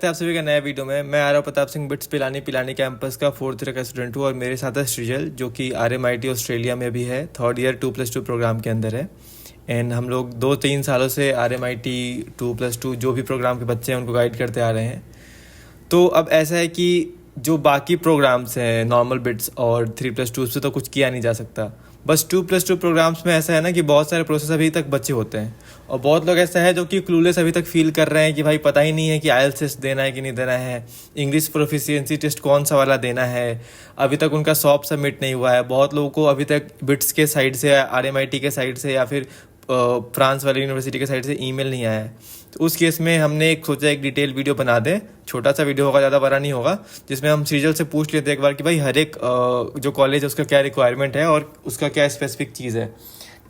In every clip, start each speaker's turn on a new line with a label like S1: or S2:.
S1: आप सभी का नया वीडियो में मैं आरव प्रताप सिंह बिट्स पिलानी कैंपस का 4th ईयर का स्टूडेंट हूँ और मेरे साथ है सृजल जो कि RMIT ऑस्ट्रेलिया में भी है, 3rd ईयर 2+2 प्रोग्राम के अंदर है। एंड हम लोग 2-3 सालों से RMIT 2+2 जो भी प्रोग्राम के बच्चे हैं उनको गाइड करते आ रहे हैं। तो अब ऐसा है कि जो बाकी प्रोग्राम्स हैं नॉर्मल बिट्स और 3+2 से तो कुछ किया नहीं जा सकता। बस 2+2 प्रोग्राम्स में ऐसा है ना कि बहुत सारे प्रोसेस अभी तक बचे होते हैं और बहुत लोग ऐसा है जो कि क्लूलेस अभी तक फील कर रहे हैं कि भाई पता ही नहीं है कि IELTS टेस्ट देना है कि नहीं देना है, इंग्लिश प्रोफिशिएंसी टेस्ट कौन सा वाला देना है। अभी तक उनका सॉप सबमिट नहीं हुआ है। बहुत लोगों को अभी तक बिट्स के साइड से, RMIT के साइड से या फिर फ्रांस वाली यूनिवर्सिटी के साइड से ईमेल नहीं आया है। तो उस केस में हमने एक डिटेल वीडियो बना दें, छोटा सा वीडियो होगा, ज़्यादा बड़ा नहीं होगा, जिसमें हम सृजल से पूछ लेते हैं एक बार कि भाई हर एक जो कॉलेज है उसका क्या रिक्वायरमेंट है और उसका क्या स्पेसिफिक चीज़ है।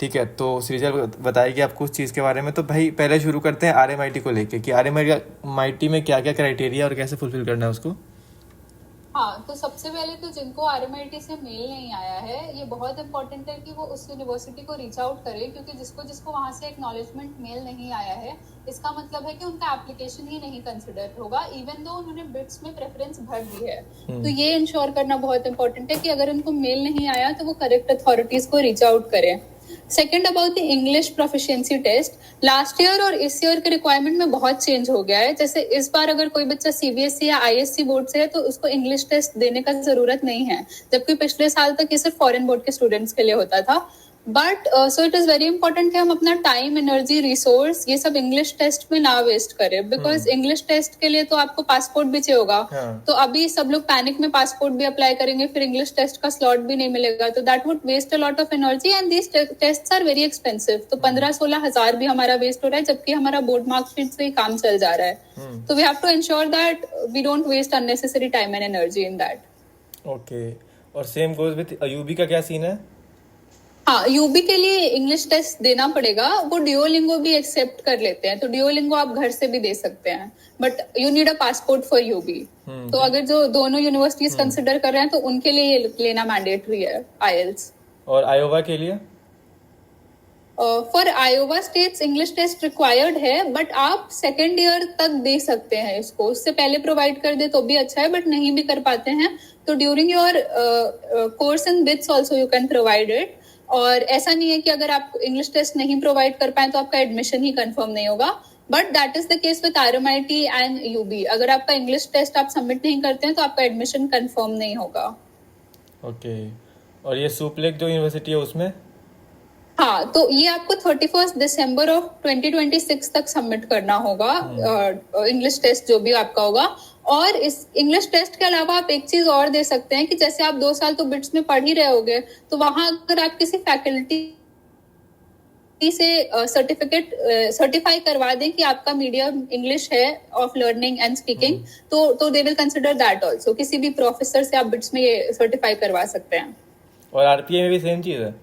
S1: ठीक है, तो सृजल बताएगी आपको उस चीज़ के बारे में। तो भाई पहले शुरू करते हैं RMIT को लेके कि RMIT में क्या क्या क्राइटेरिया और कैसे फुलफिल करना है उसको।
S2: हाँ, तो सबसे पहले तो जिनको RMIT से मेल नहीं आया है, ये बहुत इंपॉर्टेंट है कि वो उस यूनिवर्सिटी को रीच आउट करें, क्योंकि जिसको वहाँ से एक्नॉलेजमेंट मेल नहीं आया है, इसका मतलब है कि उनका एप्लीकेशन ही नहीं कंसिडर होगा, इवन दो उन्होंने बिट्स में प्रेफरेंस भर दी है। तो ये इंश्योर करना बहुत इंपॉर्टेंट है कि अगर उनको मेल नहीं आया तो वो करेक्ट अथॉरिटीज को रीच आउट करें। Second, about the English proficiency test, last year और इस ईयर के रिक्वायरमेंट में बहुत चेंज हो गया है। जैसे इस बार अगर कोई बच्चा CBSE या ISC बोर्ड से है तो उसको इंग्लिश टेस्ट देने का जरूरत नहीं है, जबकि पिछले साल तक ये सिर्फ फॉरेन बोर्ड के स्टूडेंट्स के लिए होता था। But so it is very important कि हम अपना टाइम, एनर्जी, रिसोर्स ये सब इंग्लिश टेस्ट में ना वेस्ट करें, बिकॉज इंग्लिश टेस्ट के लिए तो आपको पासपोर्ट भी चाहिए होगा। तो अभी सब लोग पैनिक में पासपोर्ट भी अप्लाई करेंगे, फिर इंग्लिश टेस्ट का स्लॉट भी नहीं मिलेगा, तो that would waste a lot of energy and these tests are very expensive. तो 15-16 हजार भी हमारा वेस्ट हो रहा है, जबकि हमारा बोर्ड मार्कशीट से ही काम चल जा रहा है। तो we have to ensure that we don't waste unnecessary time and energy in that.
S1: Okay, और सेम गोज विद UB का क्या सीन है?
S2: हाँ, UB के लिए इंग्लिश टेस्ट देना पड़ेगा। वो डिओलिंगो भी एक्सेप्ट कर लेते हैं, तो डिओलिंगो आप घर से भी दे सकते हैं, but you need a passport for UB। तो अगर जो दोनों यूनिवर्सिटीज कंसिडर कर रहे हैं तो उनके लिए ये लेना मैंडेटरी है IELTS।
S1: और आयोवा के लिए?
S2: For Iowa states English test required है, बट आप 2nd ईयर तक दे सकते हैं इसको, उससे पहले प्रोवाइड कर दे तो भी अच्छा है, बट नहीं भी कर पाते हैं तो during your course in bits also you can provide it. और ऐसा नहीं है कि अगर आप इंग्लिश टेस्ट नहीं प्रोवाइड कर पाए तो आपका एडमिशन ही कंफर्म नहीं होगा, but that is the case with RMIT and UB। अगर आपका इंग्लिश टेस्ट आप सबमिट नहीं करते हैं तो आपका एडमिशन कंफर्म नहीं होगा।
S1: ओके, और ये सुपलेक जो यूनिवर्सिटी है उसमें?
S2: हाँ, तो ये आपको 31 दिसंबर ऑफ 2026 तक सबमिट करना होगा इंग्लिश टेस्ट जो भी आपका होगा। और इस इंग्लिश टेस्ट के अलावा आप एक चीज और दे सकते हैं कि जैसे आप 2 साल तो बिट्स में पढ़ ही रहे होगे, तो वहां अगर आप किसी फैकल्टी से सर्टिफाई करवा दें कि आपका मीडियम इंग्लिश है ऑफ लर्निंग एंड स्पीकिंग, तो they will consider that also. किसी भी प्रोफेसर से आप बिट्स में ये सर्टिफाई करवा सकते हैं।
S1: और RPA में भी सेम चीज है?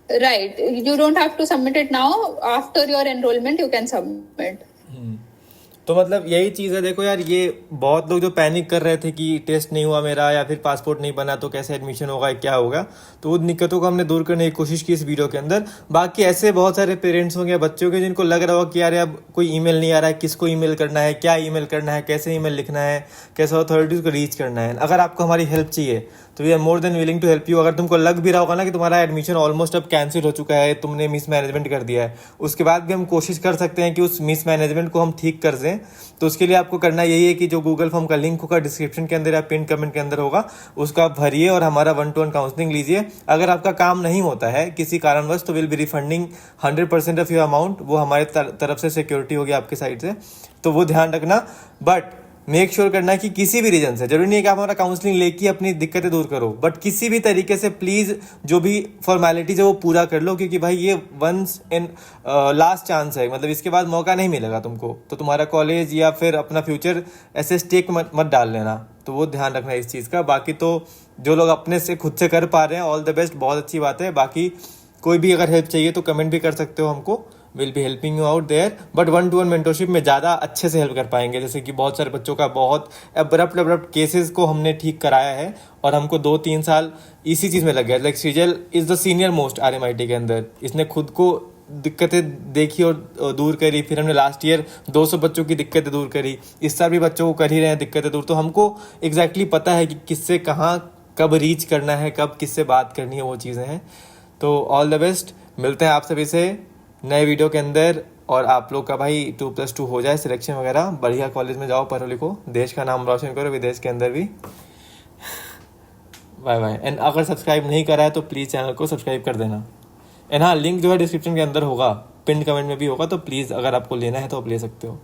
S2: Right. You don't have to submit it now. After your enrollment, you can submit.
S1: तो मतलब यही चीज़ है। देखो यार, ये बहुत लोग जो पैनिक कर रहे थे कि टेस्ट नहीं हुआ मेरा या फिर पासपोर्ट नहीं बना तो कैसे एडमिशन होगा, क्या होगा, तो उन दिक्कतों को हमने दूर करने की कोशिश की इस वीडियो के अंदर। बाकी ऐसे बहुत सारे पेरेंट्स होंगे, बच्चों के, जिनको लग रहा हो कि यार अब कोई ईमेल नहीं आ रहा है, किसको ईमेल करना है, क्या ईमेल करना है, कैसे ईमेल लिखना है, कैसे अथॉरिटीज़ को रीच करना है। अगर आपको हमारी हेल्प चाहिए तो we are more than willing to help you. अगर तुमको लग भी रहा होगा ना कि तुम्हारा एडमिशन ऑलमोस्ट अब कैंसिल हो चुका है, तुमने मिसमैनेजमेंट कर दिया है, उसके बाद भी हम कोशिश कर सकते हैं कि उस मिसमैनेजमेंट को हम ठीक कर दें। तो उसके लिए आपको करना यही है कि जो गूगल फॉर्म का लिंक होगा डिस्क्रिप्शन के अंदर या पिन कमेंट के अंदर होगा, उसको आप भरिए और हमारा 1-to-1 काउंसलिंग लीजिए। अगर आपका काम नहीं होता है किसी कारणवश तो will be refunding 100% of your amount. वो हमारे तरफ से सिक्योरिटी होगी आपकी साइड से, तो वो ध्यान रखना। बट मेक श्योर करना कि किसी भी रीजन से, जरूरी नहीं है कि आप हमारा काउंसलिंग लेके अपनी दिक्कतें दूर करो, बट किसी भी तरीके से प्लीज़ जो भी फॉर्मेलिटीज है वो पूरा कर लो, क्योंकि भाई ये वंस इन लास्ट चांस है। मतलब इसके बाद मौका नहीं मिलेगा तुमको, तो तुम्हारा कॉलेज या फिर अपना फ्यूचर ऐसे स्टेक मत डाल लेना। तो वो ध्यान रखना इस चीज़ का। बाकी तो जो लोग अपने से खुद से कर पा रहे हैं, ऑल द बेस्ट, बहुत अच्छी बात है। बाकी कोई भी अगर हेल्प चाहिए तो कमेंट भी कर सकते हो हमको, will be helping you out there. But 1-to-1 mentorship में ज़्यादा अच्छे से हेल्प कर पाएंगे, जैसे कि बहुत सारे बच्चों का बहुत अब्रप्ट केसेस को हमने ठीक कराया है और हमको 2-3 साल इसी चीज़ में लग गया। Like Srijal is the senior most RMIT के अंदर। इसने खुद को दिक्कतें देखी और दूर करी, फिर हमने लास्ट ईयर 200 बच्चों की दिक्कतें दूर करी, इस साल भी बच्चों को कर ही रहे हैं दिक्कतें दूर। तो हमको एग्जैक्टली पता है कि किससे कहाँ कब रीच करना है, कब किससे बात करनी है, वो चीज़ें हैं। तो ऑल द बेस्ट, मिलते हैं आप सभी से नए वीडियो के अंदर। और आप लोग का भाई 2+2 हो जाए सिलेक्शन वगैरह, बढ़िया कॉलेज में जाओ, पढ़ो लिखो, देश का नाम रोशन करो विदेश के अंदर भी। Bye bye. एंड अगर सब्सक्राइब नहीं करा है तो प्लीज़ चैनल को सब्सक्राइब कर देना। एंड हाँ, लिंक जो है डिस्क्रिप्शन के अंदर होगा, पिन कमेंट में भी होगा, तो प्लीज़ अगर आपको लेना है तो आप ले सकते हो।